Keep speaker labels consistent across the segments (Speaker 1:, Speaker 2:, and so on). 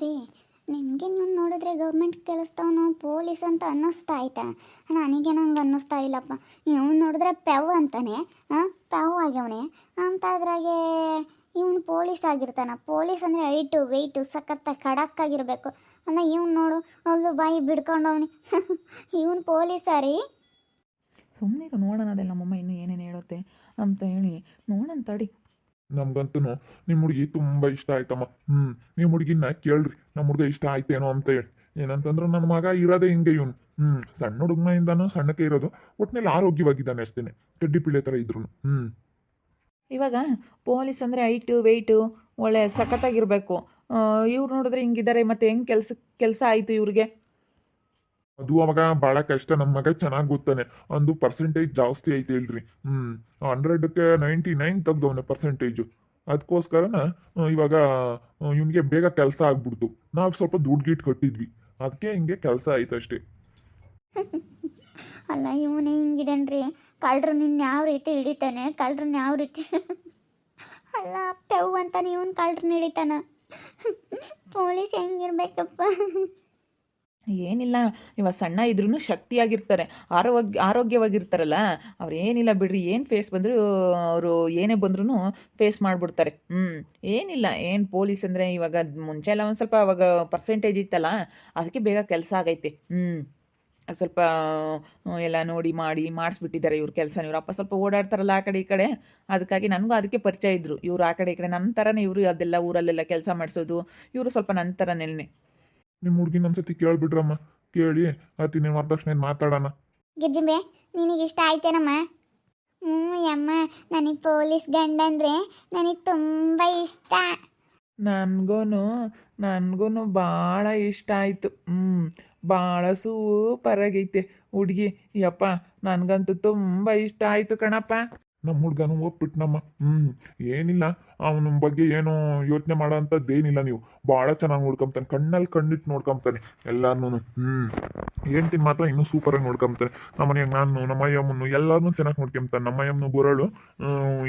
Speaker 1: ರೀ, ನಿಮಗೆ ನೀವು ನೋಡಿದ್ರೆ ಗೌರ್ಮೆಂಟ್ ಕೆಲಸದವನು ಪೊಲೀಸ್ ಅಂತ ಅನ್ನಿಸ್ತಾ ಆಯ್ತಾ? ನನಗೆ ನಂಗೆ ಅನ್ನಿಸ್ತಾ ಇಲ್ಲಪ್ಪ. ಇವನು ನೋಡಿದ್ರೆ ಪೆವ್ ಅಂತಾನೆ, ಪೆವ್ ಆಗ್ಯವನೆ ಅಂತಾದ್ರಾಗೆ ಇವನು ಪೊಲೀಸ್ ಆಗಿರ್ತಾನ. ಪೊಲೀಸ್ ಅಂದರೆ ಹೈಟು ವೆಯ್ಟು ಸಖತ್ತ ಖಡಕ್ಕಾಗಿರಬೇಕು. ಅಲ್ಲ ಇವನು ನೋಡು, ಅಲ್ಲೂ ಬಾಯಿ ಬಿಡ್ಕೊಂಡವನಿ. ಇವನು ಪೊಲೀಸ ರೀ?
Speaker 2: ಸುಮ್ಮನೆ ನೋಡೋಣ ಅದೆಲ್ಲ ನಮ್ಮಮ್ಮ ಇನ್ನೂ ಏನೇನು ಹೇಳುತ್ತೆ ಅಂತ ಹೇಳಿ ನೋಡೋಣ ತಡಿ.
Speaker 3: ನಮ್ಗಂತೂ ನಿಮ್ಮ ಹುಡುಗಿ ತುಂಬ ಇಷ್ಟ ಆಯ್ತಮ್ಮ. ನಿಮ್ಮ ಹುಡುಗಿನ ಕೇಳ್ರಿ, ನಮ್ಮ ಹುಡುಗ ಇಷ್ಟ ಆಯ್ತೇನೋ ಅಂತ ಹೇಳಿ. ಏನಂತಂದ್ರೆ ನನ್ನ ಮಗ ಇರೋದೇ ಹಿಂಗೆ ಇವನು. ಸಣ್ಣ ಹುಡುಗನಿಂದಾನು ಸಣ್ಣಕ್ಕೆ ಇರೋದು, ಒಟ್ಟಿನಲ್ಲಿ ಆರೋಗ್ಯವಾಗಿದ್ದಾನೆ ಅಷ್ಟೇನೆ, ಕಡ್ಡಿ ಪಿಳ್ಳೆ ಥರ ಇದ್ರು.
Speaker 2: ಇವಾಗ ಪೊಲೀಸ್ ಅಂದರೆ ಹೈಟು ವೆಯ್ಟು ಒಳ್ಳೆ ಸಖತ್ತಾಗಿರಬೇಕು. ಇವ್ರು ನೋಡಿದ್ರೆ ಹಿಂಗಿದ್ದಾರೆ, ಮತ್ತು ಹೆಂಗೆ ಕೆಲಸ ಆಯಿತು ಇವ್ರಿಗೆ?
Speaker 3: ಅದು ಅವಾಗ ಭಾಳ ಕಷ್ಟ. ನಮ್ಮ ಮಗ ಚೆನ್ನಾಗಿ ಗೊತ್ತಾನೆ, ಒಂದು ಪರ್ಸೆಂಟೇಜ್ ಜಾಸ್ತಿ ಐತೆ ಹೇಳ್ರಿ. 100ಕ್ಕೆ 99 ತೆಗ್ದವನೆ ಪರ್ಸೆಂಟೇಜು. ಅದಕ್ಕೋಸ್ಕರನ ಇವಾಗ ಇವನಿಗೆ ಬೇಗ ಕೆಲಸ ಆಗ್ಬಿಡ್ತು. ನಾವು ಸ್ವಲ್ಪ ದುಡ್ಡು ಗಿಟ್ಟು ಕಟ್ಟಿದ್ವಿ, ಅದಕ್ಕೆ ಹಿಂಗೆ ಕೆಲಸ ಆಯ್ತು ಅಷ್ಟೇ.
Speaker 1: ಅಲ್ಲ ಇವನೇ ಹಿಂಗಿದನ್ರಿ, ಕಳ್ಳರು ನಿನ್ನ ಯಾವ ರೀತಿ ಹಿಡಿತಾನೆ, ಕಳ್ಳರನ್ನ ಯಾವ ರೀತಿ ಅಲ್ಲ ಪೆವ್ ಅಂತಾನೆ ಇವನು ಕಳ್ಳರನ್ನ ಹಿಡಿತಾನ. ಪೊಲೀಸ್ ಹೆಂಗಿರ್ಬೇಕಪ್ಪ?
Speaker 2: ಏನಿಲ್ಲ, ಇವಾಗ ಸಣ್ಣ ಇದ್ರೂ ಶಕ್ತಿಯಾಗಿರ್ತಾರೆ, ಆರೋಗ್ಯವಾಗಿರ್ತಾರಲ್ಲ ಅವ್ರು. ಏನಿಲ್ಲ ಬಿಡ್ರಿ, ಏನು ಫೇಸ್ ಬಂದರೂ ಅವರು ಏನೇ ಬಂದ್ರೂ ಫೇಸ್ ಮಾಡಿಬಿಡ್ತಾರೆ. ಏನಿಲ್ಲ, ಏನು ಪೊಲೀಸ್ ಅಂದರೆ ಇವಾಗ ಮುಂಚೆ ಎಲ್ಲ ಒಂದು ಸ್ವಲ್ಪ ಅವಾಗ ಪರ್ಸೆಂಟೇಜ್ ಇತ್ತಲ್ಲ, ಅದಕ್ಕೆ ಬೇಗ ಕೆಲಸ ಆಗೈತೆ. ಸ್ವಲ್ಪ ಎಲ್ಲ ನೋಡಿ ಮಾಡಿಸ್ಬಿಟ್ಟಿದ್ದಾರೆ ಇವ್ರ ಕೆಲಸ. ಇವ್ರಪ್ಪ ಸ್ವಲ್ಪ ಓಡಾಡ್ತಾರಲ್ಲ ಆ ಕಡೆ ಈ ಕಡೆ, ಅದಕ್ಕಾಗಿ ನನಗೂ ಅದಕ್ಕೆ ಪರಿಚಯ ಇದ್ದರು ಇವರು. ಆ ಕಡೆ ಈ ಕಡೆ ನನ್ನ ಥರನೇ ಇವರು, ಅದೆಲ್ಲ ಊರಲ್ಲೆಲ್ಲ ಕೆಲಸ ಮಾಡಿಸೋದು. ಇವರು ಸ್ವಲ್ಪ ನನ್ನ ಥರನೇ.
Speaker 3: ನಿಮ್ಮ ಹುಡುಗಿನ ಒಂದ್ಸತಿ ಕೇಳ್ಬಿಡ್ರಮ್ಮ, ಕೇಳಿ ಅತಿನೇ ವರದಕ್ಷಿಣೆ ಮಾತಾಡೋಣ.
Speaker 1: ಗಿರ್ಜಿಂಬೆ, ನಿನಗೆ ಇಷ್ಟ ಆಯ್ತೇನಮ್ಮ? ಅಮ್ಮ, ನನಗೆ ಪೊಲೀಸ್ ಗಂಡ ಅಂದರೆ ನನಗೆ ತುಂಬ ಇಷ್ಟ.
Speaker 2: ನನಗೂ ಭಾಳ ಇಷ್ಟ ಆಯಿತು. ಭಾಳ ಸೂಪರಾಗೈತೆ ಹುಡುಗಿ. ಯಪ್ಪ, ನನಗಂತೂ ತುಂಬ ಇಷ್ಟ ಆಯಿತು ಕಣಪ್ಪ.
Speaker 3: ನಮ್ಮ ಹುಡ್ಗನು ಒಪ್ಪಿಟ್ನಮ್ಮ. ಏನಿಲ್ಲ, ಅವನ ಬಗ್ಗೆ ಏನೋ ಯೋಚನೆ ಮಾಡೋ ಅಂಥದ್ದೇನಿಲ್ಲ. ನೀವು ಭಾಳ ಚೆನ್ನಾಗಿ ನೋಡ್ಕೊಂತಾನೆ, ಕಣ್ಣಲ್ಲಿ ಕಣ್ಣಿಟ್ಟು ನೋಡ್ಕೊಂತಾನೆ ಎಲ್ಲಾರ್ನು. ಹೇಳ್ತೀನಿ ಮಾತ್ರ ಇನ್ನೂ ಸೂಪರಾಗಿ ನೋಡ್ಕೊಂತಾನೆ. ನಮ್ಮನೆಯಾಗ ನಾನು, ನಮ್ಮ ಅಯ್ಯಮ್ಮನ್ನು ಎಲ್ಲರನ್ನೂ ಚೆನ್ನಾಗಿ ನೋಡ್ಕೊಂತಾನೆ. ನಮ್ಮ ಅಯ್ಯಮ್ಮನು ಬರೋಳು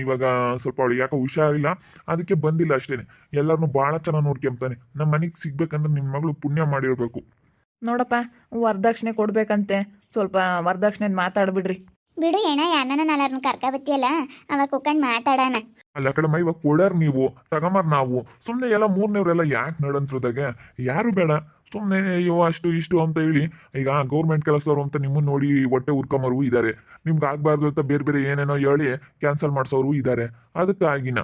Speaker 3: ಇವಾಗ ಸ್ವಲ್ಪ ಅವಳು ಯಾಕೋ ಹುಷಾರಿಲ್ಲ, ಅದಕ್ಕೆ ಬಂದಿಲ್ಲ ಅಷ್ಟೇ. ಎಲ್ಲರನ್ನೂ ಭಾಳ ಚೆನ್ನಾಗಿ ನೋಡ್ಕೊಂತಾನೆ. ನಮ್ಮ ಮನೆಗೆ ಸಿಗ್ಬೇಕಂದ್ರೆ ನಿಮ್ಮ ಮಗಳು ಪುಣ್ಯ ಮಾಡಿರ್ಬೇಕು.
Speaker 2: ನೋಡಪ್ಪ, ವರದಕ್ಷಿಣೆ ಕೊಡ್ಬೇಕಂತೆ, ಸ್ವಲ್ಪ ವರದಕ್ಷಿಣೆ ಮಾತಾಡ್ಬಿಡ್ರಿ.
Speaker 1: ಬಿಡು ಏನ, ಯಾರನ್ನ ನಾಲ್ಕರನ್ನ ಕರ್ಕೊಬತ್ತಿಯಲ್ಲ, ಅವಾಗ ಕುತ್ಕೊಂಡು ಮಾತಾಡೋಣ.
Speaker 3: ಅಲ್ಲ ಕಡಮ್ಮ, ಇವಾಗ ಕೊಡಾರ್ ನೀವು, ತಗೊಂಬಾರ ನಾವು. ಸುಮ್ಮನೆ ಎಲ್ಲ ಮೂರನೇವ್ರೆಲ್ಲ ಯಾಕೆ ನಡಂತ್ರದಾಗ? ಯಾರು ಬೇಡ, ಸುಮ್ಮನೆ ಅಯ್ಯೋ ಅಷ್ಟು ಇಷ್ಟು ಅಂತ ಹೇಳಿ. ಈಗ ಗೌರ್ಮೆಂಟ್ ಕೆಲಸದವ್ರು ಅಂತ ನಿಮ್ಮನ್ನು ನೋಡಿ ಹೊಟ್ಟೆ ಉರ್ಕೊಂಬರು ಇದ್ದಾರೆ, ನಿಮ್ಗೆ ಆಗ್ಬಾರ್ದು ಅಂತ ಬೇರೆ ಬೇರೆ ಏನೇನೋ ಹೇಳಿ ಕ್ಯಾನ್ಸಲ್ ಮಾಡಿಸೋರು ಇದ್ದಾರೆ. ಅದಕ್ಕಾಗಿನ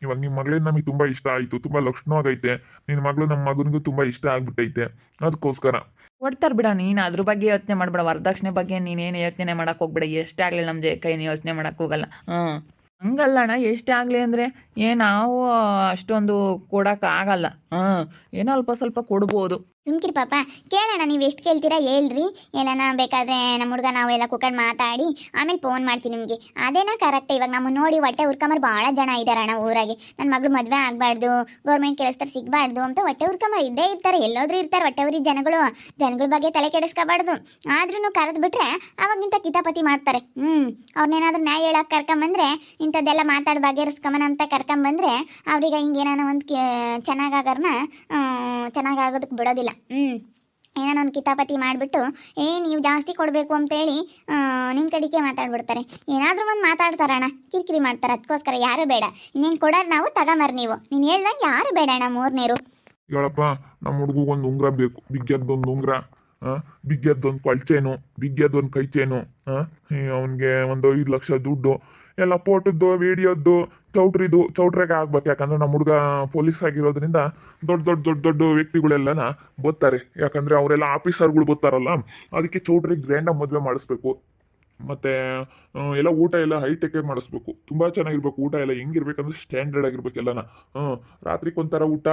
Speaker 3: ಇವಾಗ ನಿಮ್ಮ ಮಗಳೇ ನಮಗೆ ತುಂಬ ಇಷ್ಟ ಆಯಿತು, ತುಂಬ ಲಕ್ಷಣವಾಗೈತೆ. ನಿನ್ನ ಮಗಳು ನಮ್ಮ ಮಗನಿಗೂ ತುಂಬ ಇಷ್ಟ ಆಗ್ಬಿಟ್ಟೈತೆ, ಅದಕ್ಕೋಸ್ಕರ
Speaker 2: ಕೊಡ್ತಾರೆ ಬಿಡ. ನೀನು ಅದ್ರ ಬಗ್ಗೆ ಯೋಚನೆ ಮಾಡಬೇಡ, ವರದಕ್ಷಿಣೆ ಬಗ್ಗೆ ನೀನೇನು ಯೋಚನೆ ಮಾಡೋಕೆ ಹೋಗ್ಬೇಡ. ಎಷ್ಟೇ ಆಗಲಿ ನಮ್ಮ ಕೈನ ಯೋಚನೆ ಮಾಡೋಕೆ ಹೋಗಲ್ಲ. ಹಂಗಲ್ಲಣ್ಣ, ಎಷ್ಟೇ ಆಗಲಿ ಅಂದರೆ ನಾವು ಅಷ್ಟೊಂದು ಕೊಡೋಕ್ಕಾಗಲ್ಲ. ಏನೋ ಅಲ್ಪ ಸ್ವಲ್ಪ ಕೊಡ್ಬೋದು.
Speaker 1: ಸುಮ್ಕಿರಿ ಪಾಪ, ಕೇಳೋಣ. ನೀವು ಎಷ್ಟು ಕೇಳ್ತೀರಾ ಹೇಳ್ರಿ. ಎಲ್ಲನ ಬೇಕಾದರೆ ನಮ್ಮ ಹುಡುಗ ನಾವೆಲ್ಲ ಕುತ್ಕೊಂಡು ಮಾತಾಡಿ ಆಮೇಲೆ ಫೋನ್ ಮಾಡ್ತೀನಿ ನಿಮಗೆ. ಅದೇನಾ ಕರೆಕ್ಟ್. ಇವಾಗ ನಮ್ಮ ನೋಡಿ ಹೊಟ್ಟೆ ಹುರ್ಕೊಂಬರು ಭಾಳ ಜನ ಇದ್ದಾರಣ್ಣ ಊರಾಗೆ. ನನ್ನ ಮಗಳು ಮದುವೆ ಆಗಬಾರ್ದು, ಗೌರ್ಮೆಂಟ್ ಕೆಲಸದಲ್ಲಿ ಸಿಗಬಾರ್ದು ಅಂತ ಹೊಟ್ಟೆ ಹುರ್ಕೊಂಬರು ಇದ್ದೇ ಇರ್ತಾರೆ, ಎಲ್ಲೋದ್ರೂ ಇರ್ತಾರೆ ಹೊಟ್ಟೆ ಉರಿ ಜನಗಳ ಬಗ್ಗೆ ತಲೆ ಕೆಡಿಸ್ಕೋಬಾರ್ದು. ಆದ್ರೂ ಕರೆದು ಬಿಟ್ರೆ ಅವಾಗಿಂತ ಕಿತಾಪತಿ ಮಾಡ್ತಾರೆ. ಅವ್ರನ್ನೇನಾದ್ರೂ ನ್ಯಾಯ ಹೇಳಕ್ಕೆ ಕರ್ಕೊಂಬಂದ್ರೆ, ಇಂಥದ್ದೆಲ್ಲ ಮಾತಾಡಿ ಬಗೆಹರಿಸ್ಕೊಂಬನ ಅಂತ ಕರ್ಕೊಂಬಂದ್ರೆ ಅವ್ರಿಗೆ ಹಿಂಗೇನಾನ ಒಂದು ಚೆನ್ನಾಗಾಗರ್ನ ಚೆನ್ನಾಗಾಗೋದಕ್ಕೆ ಬಿಡೋದಿಲ್ಲ. ಏನೋ ಒಂದು ಕಿತಾಪತಿ ಮಾಡಿಬಿಟ್ಟು ನೀವು ಜಾಸ್ತಿ ಕೊಡಬೇಕು ಅಂತೇಳಿ ನಿಮ್ಮ ಕಡೆಗೆ ಮಾತಾಡ್ಬಿಡ್ತಾರೆ. ಏನಾದರೂ ಒಂದು ಮಾತಾಡ್ತಾರಣ್ಣ, ಕಿರಿಕಿರಿ ಮಾಡ್ತಾರೆ. ಅದಕ್ಕೋಸ್ಕರ ಯಾರು ಬೇಡ. ಇನ್ನೇನು ಕೊಡೋರು ನಾವು, ತಗೊಂಬರ್ ನೀವು. ನೀನು ಹೇಳ್ದಂಗೆ ಯಾರು ಬೇಡ ಅಣ್ಣ. ಮೂರನೇರು
Speaker 3: ಹೇಳಪ್ಪ, ನಮ್ಮ ಹುಡುಗಗೆ ಒಂದು ಉಂಗುರ ಬೇಕು, ಬಿಗ್ಗೆದ್ದೊಂದು ಉಂಗುರ, ಬಿಗ್ಗೆದ್ದೊಂದು ಕೊಳ್ಚೇನು, ಬಿಗ್ಗೆದ್ದೊಂದು ಕೈ ಚೇನು, ಅವನಿಗೆ ಒಂದು 5 ಲಕ್ಷ ದುಡ್ಡು, ಎಲ್ಲ ಫೋಟೋದ್ದು, ವಿಡಿಯೋದ್ದು, ಚೌಟ್ರಿಗೆ ಆಗ್ಬೇಕು. ಯಾಕಂದ್ರೆ ನಮ್ಮ ಹುಡುಗ ಪೊಲೀಸ್ ಆಗಿರೋದ್ರಿಂದ ದೊಡ್ಡ ವ್ಯಕ್ತಿಗಳೆಲ್ಲನ ಬರ್ತಾರೆ. ಯಾಕಂದ್ರೆ ಅವರೆಲ್ಲ ಆಫೀಸರ್ಗಳು ಬರ್ತಾರಲ್ಲ, ಅದಕ್ಕೆ ಚೌಟ್ರಿಗೆ ಗ್ರ್ಯಾಂಡಾಗಿ ಮದುವೆ ಮಾಡಿಸ್ಬೇಕು. ಮತ್ತು ಎಲ್ಲ ಊಟ ಎಲ್ಲ ಹೈಟೆಕ್ಕಾಗಿ ಮಾಡಿಸ್ಬೇಕು. ತುಂಬ ಚೆನ್ನಾಗಿರ್ಬೇಕು ಊಟ ಎಲ್ಲ. ಹೆಂಗಿರ್ಬೇಕಂದ್ರೆ ಸ್ಟ್ಯಾಂಡರ್ಡ್ ಆಗಿರ್ಬೇಕು ಎಲ್ಲನ. ರಾತ್ರಿಗೊಂಥರ ಊಟ,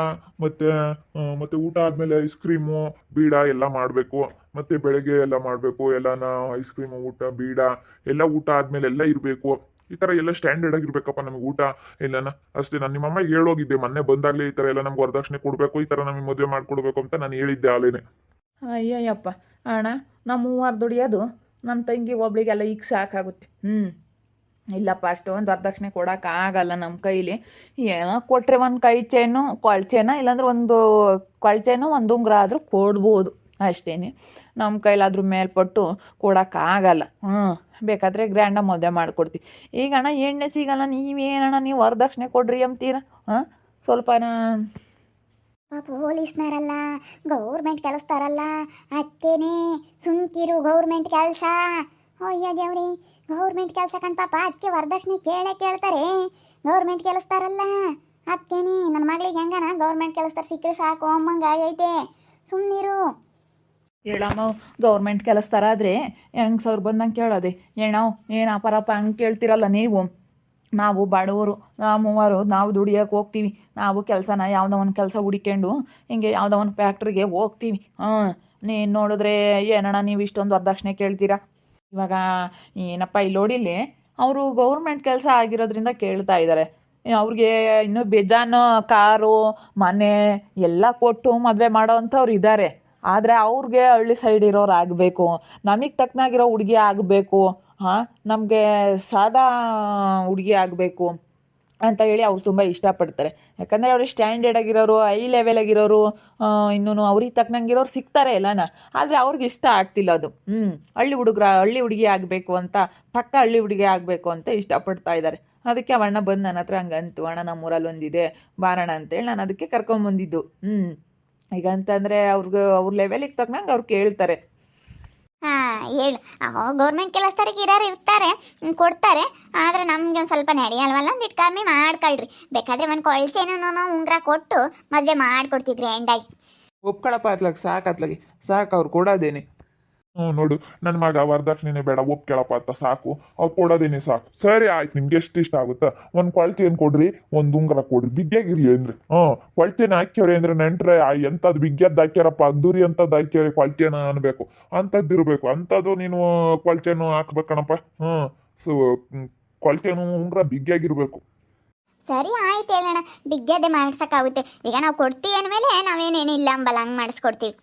Speaker 3: ಮತ್ತು ಊಟ ಆದಮೇಲೆ ಐಸ್ ಕ್ರೀಮು, ಬೀಡ ಎಲ್ಲ ಮಾಡಬೇಕು. ಮತ್ತು ಬೆಳಗ್ಗೆ ಎಲ್ಲ ಮಾಡಬೇಕು. ಎಲ್ಲನ ಐಸ್ ಕ್ರೀಮು, ಊಟ, ಬೀಡ ಎಲ್ಲ ಊಟ ಆದಮೇಲೆ ಎಲ್ಲ ಇರಬೇಕು. ಈ ಥರ ಎಲ್ಲ ಸ್ಟ್ಯಾಂಡರ್ಡ್ ಆಗಿರ್ಬೇಕಪ್ಪ ನಮಗೆ ಊಟ ಎಲ್ಲನ. ಅಷ್ಟೇ. ನಾನು ನಿಮ್ಮ ಅಮ್ಮಗೆ ಹೇಳೋಗಿದ್ದೆ ಮೊನ್ನೆ ಬಂದಾಗಲೇ, ಈ ಥರ ಎಲ್ಲ ನಮ್ಗೆ ವರದಕ್ಷಿಣೆ ಕೊಡಬೇಕು, ಈ ಥರ ನಮಗೆ ಮದುವೆ ಮಾಡಿಕೊಡ್ಬೇಕು ಅಂತ ನಾನು ಹೇಳಿದ್ದೆ ಆಲೇನೆ.
Speaker 2: ಅಯ್ಯಯ್ಯಪ್ಪ ಅಣ್ಣ, ನಮ್ಮ 3 ದುಡಿಯೋದು ನನ್ನ ತಂಗಿ ಒಬ್ಳಿಗೆಲ್ಲ ಈಗ ಸಾಕಾಗುತ್ತೆ. ಇಲ್ಲಪ್ಪ ಅಷ್ಟೊಂದು ವರದಕ್ಷಿಣೆ ಕೊಡೋಕ್ಕಾಗಲ್ಲ ನಮ್ಮ ಕೈಲಿ. ಏನೋ ಕೊಟ್ಟರೆ ಒಂದು ಕೈ ಚೈನು ಕೊಳ್ಚೇನ ಇಲ್ಲಾಂದ್ರೆ ಒಂದು ಕೊಳ್ಚೇನೋ ಒಂದು ಉಂಗುರ ಆದರೂ ಕೊಡ್ಬೋದು ಅಷ್ಟೇ. ನಮ್ಮ ಕೈಲಾದ್ರೂ ಮೇಲ್ಪಟ್ಟು ಕೊಡೋಕ್ಕಾಗಲ್ಲ. ಬೇಕಾದರೆ ಗ್ರ್ಯಾಂಡಾಗಿ ಮದುವೆ ಮಾಡಿಕೊಡ್ತೀವಿ. ಈಗ ಅಣ್ಣ ಎಣ್ಣೆ ಸಿಗಲ್ಲ, ನೀವೇನಣ್ಣ ನೀವು ವರದಕ್ಷಿಣೆ ಕೊಡ್ರಿ ಅಂತೀರ? ಸ್ವಲ್ಪನಾ
Speaker 1: ಪೊಲೀಸ್ನವರಲ್ಲ, ಗೌರ್ಮೆಂಟ್ ಕೆಲಸದಾರಲ್ಲ, ಅದಕ್ಕೇನೆ ಸುಮ್ಕಿರು. ಗೌರ್ಮೆಂಟ್ ಕೆಲಸ, ಅಯ್ಯೋ ದೇವ್ರಿ, ಗೌರ್ಮೆಂಟ್ ಕೆಲಸ ಕಣ್ಪಾಪ, ಅದಕ್ಕೆ ವರದಕ್ಷಿಣೆ ಕೇಳ್ತಾರೆ. ಗೌರ್ಮೆಂಟ್ ಕೆಲಸದಾರಲ್ಲ, ಅದಕ್ಕೇನೆ ನನ್ನ ಮಗಳಿಗೆ ಹೆಂಗನ ಗೌರ್ಮೆಂಟ್ ಕೆಲಸದಾರ ಸಿಕ್ಕರೆ ಸಾಕು ಅಮ್ಮಂಗಾಗೈತೆ. ಸುಮ್ಮನಿರು.
Speaker 2: ಹೇಳಮ್ಮ, ಗೌರ್ಮೆಂಟ್ ಕೆಲಸದಾರಾದರೆ ಹೆಂಗೆ ಸಾವಿರ ಬಂದಂಗೆ ಕೇಳೋದೆ ಏನೋ ಏನು ಅಪರಪ್ಪ ಹಂಗೆ ಕೇಳ್ತಿರಲ್ಲ ನೀವು. ನಾವು ಬಡವರು, ಮೂವರು, ನಾವು ದುಡಿಯೋಕೆ ಹೋಗ್ತೀವಿ. ನಾವು ಕೆಲಸನ ಯಾವುದೋ ಒಂದು ಕೆಲಸ ಹುಡಿಕೊಂಡು ಹಿಂಗೆ ಯಾವುದೋ ಒಂದು ಫ್ಯಾಕ್ಟ್ರಿಗೆ ಹೋಗ್ತೀವಿ. ನೀನು ನೋಡಿದ್ರೆ ಏನಣ್ಣ ನೀವು ಇಷ್ಟೊಂದು ವರದಕ್ಷಿಣೆ ಕೇಳ್ತೀರಾ? ಇವಾಗ ಏನಪ್ಪ ಇಲ್ಲಿ ನೋಡಿಲ್ಲಿ ಅವರು ಗೌರ್ಮೆಂಟ್ ಕೆಲಸ ಆಗಿರೋದ್ರಿಂದ ಕೇಳ್ತಾ ಇದ್ದಾರೆ. ಅವ್ರಿಗೆ ಇನ್ನೂ ಬೇಜಾನು ಕಾರು ಮನೆ ಎಲ್ಲ ಕೊಟ್ಟು ಮದುವೆ ಮಾಡೋ ಅಂಥವ್ರು ಇದ್ದಾರೆ. ಆದರೆ ಅವ್ರಿಗೆ ಹಳ್ಳಿ ಸೈಡ್ ಇರೋರು ಆಗಬೇಕು, ನಮಗೆ ತಕ್ಕನಾಗಿರೋ ಹುಡುಗಿ ಆಗಬೇಕು, ನಮಗೆ ಸಾದಾ ಹುಡುಗಿ ಆಗಬೇಕು ಅಂತ ಹೇಳಿ ಅವ್ರು ತುಂಬ ಇಷ್ಟಪಡ್ತಾರೆ. ಯಾಕಂದರೆ ಅವ್ರಿಗೆ ಸ್ಟ್ಯಾಂಡರ್ಡ್ ಆಗಿರೋರು, ಹೈ ಲೆವೆಲ್ ಆಗಿರೋರು, ಇನ್ನೂ ಅವ್ರಿಗೆ ತಕ್ಕನಂಗಿರೋರು ಸಿಗ್ತಾರೆ ಎಲ್ಲನ. ಆದರೆ ಅವ್ರಿಗೆ ಇಷ್ಟ ಆಗ್ತಿಲ್ಲ ಅದು. ಹಳ್ಳಿ ಹುಡುಗಿ ಆಗಬೇಕು ಅಂತ, ಪಕ್ಕ ಹಳ್ಳಿ ಹುಡುಗಿ ಆಗಬೇಕು ಅಂತ ಇಷ್ಟಪಡ್ತಾ ಇದ್ದಾರೆ. ಅದಕ್ಕೆ ಅವಣ್ಣ ಬಂದು ನನ್ನ ಹತ್ರ ಹಂಗಂತು, ಅಣ್ಣ ನಮ್ಮೂರಲ್ಲಿ ಒಂದಿದೆ ಬಾರಣ ಅಂತೇಳಿ ನಾನು ಅದಕ್ಕೆ ಕರ್ಕೊಂಬಂದಿದ್ದು. ಈಗ ಅಂತಂದರೆ ಅವ್ರ ಲೆವೆಲಿಗೆ ತಕ್ಕನಂಗೆ ಅವ್ರು ಕೇಳ್ತಾರೆ.
Speaker 1: ಹೇಳು. ಗೌರ್ಮೆಂಟ್ ಕೆಲಸದವ್ರಿಗೆ ಇರೋರು ಇರ್ತಾರೆ, ಕೊಡ್ತಾರೆ. ಆದರೆ ನಮಗೆ ಒಂದು ಸ್ವಲ್ಪ ನಡೆಯಲ್ವಲ್ಲ, ಒಂದಿಟ್ಟು ಕಮ್ಮಿ ಮಾಡ್ಕೊಳ್ರಿ. ಬೇಕಾದರೆ ಒಂದು ಕೊಳ್ಚೆನೂ ಉಂಗುರ ಕೊಟ್ಟು ಮದುವೆ ಮಾಡಿಕೊಡ್ತೀವಿ ಗ್ರ್ಯಾಂಡಾಗಿ.
Speaker 2: ಒಪ್ಕೊಳಪ್ಪ ಅತ್ಲಾಗ ಸಾಕು ಅವ್ರು ಕೊಡೋದೇನೆ.
Speaker 3: ನೋಡು, ನನ್ನ ಮಗ ವರದಕ್ಷಿಣೆ ಬೇಡ ಒಪ್ಕೇಳಪ್ಪ ಅಂತ ಸಾಕು, ಅವ್ರು ಕೊಡೋದೇನೆ ಸಾಕು. ಸರಿ ಆಯ್ತು, ನಿಮ್ಗೆ ಎಷ್ಟು ಇಷ್ಟ ಆಗುತ್ತಾ ಒಂದು ಕೊಳ್ಚೆನ್ ಕೊಡ್ರಿ, ಒಂದು ಉಂಗುರ ಕೊಡ್ರಿ, ಬಿಗ್ಗಿಯಾಗಿರ್ಲಿ ಅಂದ್ರೆ. ಕೊಳ್ಚೆನ ಹಾಕ್ಯವ್ರಿ ಅಂದ್ರೆ ನೆಂಟ್ರೆ ಎಂಥದ್ದು ಬಿಗ್ಗಿಯದ್ದು ಹಾಕ್ಯಾರಪ್ಪ, ಅದ್ದೂರಿ ಅಂಥದ್ದು ಹಾಕ್ಯವ್ರಿ ಕೊಳ್ಚೆನ ಅನ್ಬೇಕು, ಅಂಥದ್ದು ಇರಬೇಕು. ಅಂಥದ್ದು ನೀನು ಕೊಳ್ಚೆನು ಹಾಕ್ಬೇಕಣಪ್ಪ. ಕೊಳ್ಚೆನು ಉಂಗುರ ಬಿಗ್ಗಿಯಾಗಿರ್ಬೇಕು.
Speaker 1: ಸರಿ ಆಯ್ತು ಹೇಳೋಣ, ಬಿಗ್ಗದೆ ಮಾಡ್ಸೋಕ್ಕಾಗುತ್ತೆ. ಈಗ ನಾವು ಕೊಡ್ತೀವಿ ಅಂದಮೇಲೆ ನಾವೇನೇನಿಲ್ಲ ಅಂಬಲ್ಲ, ಹಂಗೆ ಮಾಡಿಸ್ಕೊಡ್ತೀವಿ.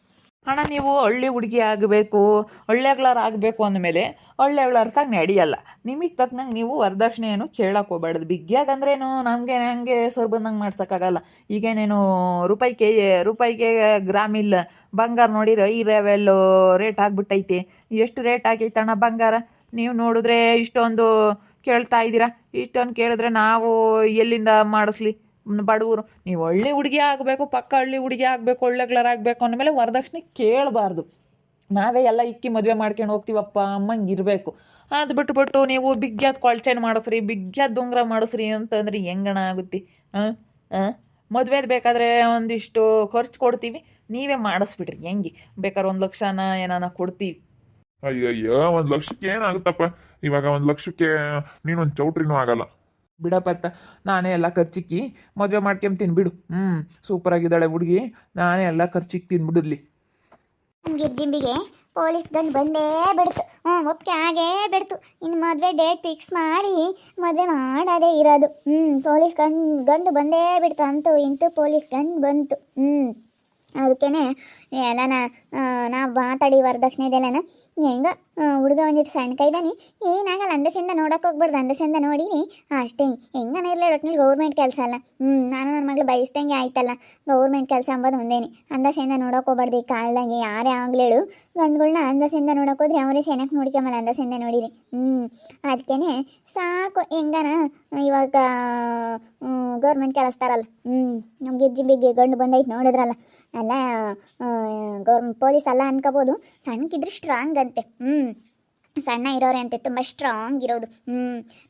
Speaker 2: ಅಣ್ಣ ನೀವು ಹಳ್ಳಿ ಹುಡುಗಿ ಆಗಬೇಕು, ಹಳ್ಳಿಗಳಾರು ಆಗಬೇಕು ಅಂದಮೇಲೆ ಹಳ್ಳಿಗಳಾರ್ತಾಗ ನಡೆಯಲ್ಲ. ನಿಮಗೆ ತಕ್ಕನಂಗೆ ನೀವು ವರದಕ್ಷಿಣೆಯನ್ನು ಕೇಳಕ್ಕೆ ಹೋಗ್ಬಾರ್ದು. ಬಿಗ್ಗಿಯಾಗಂದ್ರೇನು ನಮಗೆ ಹಂಗೆ ಸೊರ್ ಬಂದಂಗೆ ಮಾಡ್ಸೋಕ್ಕಾಗಲ್ಲ. ಈಗೇನೇನು ರೂಪಾಯಿಗೆ ಗ್ರಾಮ್ ಇಲ್ಲ. ಬಂಗಾರ ನೋಡಿರೋ ಈ ಲೆವೆಲ್ಲು ರೇಟ್ ಆಗಿಬಿಟ್ಟೈತೆ. ಎಷ್ಟು ರೇಟ್ ಆಗೈತೆ ಅಣ್ಣ ಬಂಗಾರ? ನೀವು ನೋಡಿದ್ರೆ ಇಷ್ಟೊಂದು ಕೇಳ್ತಾ ಇದ್ದೀರಾ. ಇಷ್ಟೊಂದು ಕೇಳಿದ್ರೆ ನಾವು ಎಲ್ಲಿಂದ ಮಾಡಿಸ್ಲಿ? ಬಡವರು. ನೀವು ಹಳ್ಳಿ ಹುಡುಗಿ ಆಗಬೇಕು, ಪಕ್ಕ ಹಳ್ಳಿ ಹುಡುಗಿ ಆಗಬೇಕು, ಒಳ್ಳೆಗಳಾಗಬೇಕು ಅಂದಮೇಲೆ ವರದಕ್ಷಿಣೆ ಕೇಳಬಾರ್ದು. ನಾವೇ ಎಲ್ಲ ಇಕ್ಕಿ ಮದುವೆ ಮಾಡ್ಕೊಂಡು ಹೋಗ್ತೀವಪ್ಪ ಅಮ್ಮಂಗೆ ಇರಬೇಕು. ಅದು ಬಿಟ್ಬಿಟ್ಟು ನೀವು ಬಿಗ್ಗ್ಯಾದ ಕೊಳ್ಚೆನ್ ಮಾಡಿಸ್ರಿ, ಬಿಗ್ಗ್ಯಾದ ಉಂಗುರ ಮಾಡಿಸ್ರಿ ಅಂತಂದ್ರೆ ಹೆಂಗಣ ಆಗುತ್ತೆ? ಮದುವೆದು ಬೇಕಾದರೆ ಒಂದಿಷ್ಟು ಖರ್ಚು ಕೊಡ್ತೀವಿ, ನೀವೇ ಮಾಡಿಸ್ಬಿಡ್ರಿ. ಹೆಂಗೆ ಬೇಕಾದ್ರೆ 1 ಲಕ್ಷನ ಏನಾನ ಕೊಡ್ತೀವಿ.
Speaker 3: ಅಯ್ಯಯ್ಯೋ, 1 ಲಕ್ಷಕ್ಕೆ ಏನಾಗುತ್ತಪ್ಪ? ಇವಾಗ 1 ಲಕ್ಷಕ್ಕೆ ನೀನೊಂದು ಚೌಟ್ರಿನೂ ಆಗಲ್ಲ.
Speaker 2: ಬಿಡಪ್ಪತ್ತ, ನಾನೇ ಎಲ್ಲ ಖರ್ಚಿಕ್ಕಿ ಮದುವೆ ಮಾಡ್ಕೊಂತೀನಿ ಬಿಡು. ಸೂಪರಾಗಿದ್ದಾಳೆ ಹುಡುಗಿ, ನಾನೇ ಎಲ್ಲ ಖರ್ಚಿಗೆ ತಿನ್ಬಿಡಿದ್ಲಿ.
Speaker 1: ಗಿರ್ಜಿಂಬಿಗೆ ಪೊಲೀಸ್ ಗಂಡು ಬಂದೇ ಬಿಡ್ತು. ಒಪ್ಪಿಗೆ ಆಗೇ ಬಿಡ್ತು. ಇನ್ನು ಮದುವೆ ಡೇಟ್ ಫಿಕ್ಸ್ ಮಾಡಿ ಮದುವೆ ಮಾಡೋದೇ ಇರೋದು. ಪೊಲೀಸ್ ಗಂಡು ಬಂದೇ ಬಿಡ್ತು. ಅಂತೂ ಇಂತೂ ಪೊಲೀಸ್ ಗಂಡು ಬಂತು. ಅದಕ್ಕೇನೆ ಎಲ್ಲನ ನಾವು ಮಾತಾಡಿ ವರದಕ್ಷಿಣೆದೆಲ್ಲನ ಹೆಂಗ ಹುಡುಗ ಒಂದಿಟ್ಟು ಸಣ್ಣ ಕೈದಾನಿ, ಏನಾಗಲ್ಲ, ಅಂದಸಿಂದ ನೋಡೋಕೆ ಹೋಗ್ಬಾರ್ದು. ಅಂದಸಿಂದ ನೋಡಿನಿ ಅಷ್ಟೇ. ಹೆಂಗನ ಇರಲಿ, ಒಟ್ಟಿನಲ್ಲಿ ಗೌರ್ಮೆಂಟ್ ಕೆಲಸ ಅಲ್ಲ. ನಾನು ನನ್ನ ಮಗಳು ಬಯಸ್ದಂಗೆ ಆಯ್ತಲ್ಲ. ಗೌರ್ಮೆಂಟ್ ಕೆಲಸ ಅಂಬೋದು ಒಂದೇನೆ. ಅಂದಸಿಂದ ನೋಡೋಕೆ ಹೋಗ್ಬಾರ್ದು. ಈ ಕಾಲದಾಗೆ ಯಾರೇ ಆಗ್ಲೇಳು ಗಂಡುಗಳ್ನ ಅಂದಸಿಂದ ನೋಡೋಕೆ ಹೋದ್ರೆ ಅವರೇ ಚೆನ್ನಾಗಿ ನೋಡ್ಕೊಂಬಲ್ಲ. ಅಂದಸಿಂದ ನೋಡಿರಿ. ಅದಕ್ಕೇನೆ ಸಾಕು. ಹೆಂಗನ ಇವಾಗ ಗೌರ್ಮೆಂಟ್ ಕೆಲಸದಾರಲ್ಲ, ನಮ್ಮ ಗಿರ್ಜಿಂಬಿಗೆ ಗಂಡು ಬಂದೈತೆ ನೋಡಿದ್ರಲ್ಲ. ಅಲ್ಲ ಪೊಲೀಸ್ ಅಲ್ಲ ಅನ್ಕೋಬೋದು, ಸಣ್ಣಕ್ಕಿದ್ರೆ ಸ್ಟ್ರಾಂಗ್ ಅಂತೆ. ಸಣ್ಣ ಇರೋರೆ ಅಂತೆ, ತುಂಬ ಸ್ಟ್ರಾಂಗ್ ಇರೋದು.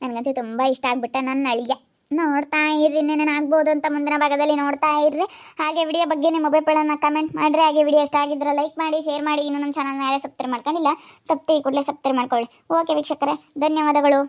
Speaker 1: ನನಗಂತೂ ತುಂಬ ಇಷ್ಟ ಆಗ್ಬಿಟ್ಟ ನನ್ನ ಅಳಿಯ. ನೋಡ್ತಾ ಇರ್ರಿ, ಇನ್ನೇನೇನು ಆಗ್ಬೋದು ಅಂತ ಮುಂದಿನ ಭಾಗದಲ್ಲಿ ನೋಡ್ತಾ ಇರ್ರಿ. ಹಾಗೆ ವಿಡಿಯೋ ಬಗ್ಗೆ ನಿಮ್ಮ ಅಭಿಪ್ರಾಯನ ಕಮೆಂಟ್ ಮಾಡಿರಿ. ಹಾಗೆ ವಿಡಿಯೋ ಇಷ್ಟ ಆಗಿದ್ರೆ ಲೈಕ್ ಮಾಡಿ, ಶೇರ್ ಮಾಡಿ. ಇನ್ನು ನಮ್ಮ ಚಾನಲ್ನ ಯಾರೇ ಸಬ್ಸ್ಕ್ರೈಬ್ ಮಾಡ್ಕೊಂಡಿಲ್ಲ, ತಪ್ಪಿ ಕೂಡಲೇ ಸಬ್ಸ್ಕ್ರೈಬ್ ಮಾಡ್ಕೊಳ್ಳಿ. ಓಕೆ ವೀಕ್ಷಕರೇ, ಧನ್ಯವಾದಗಳು.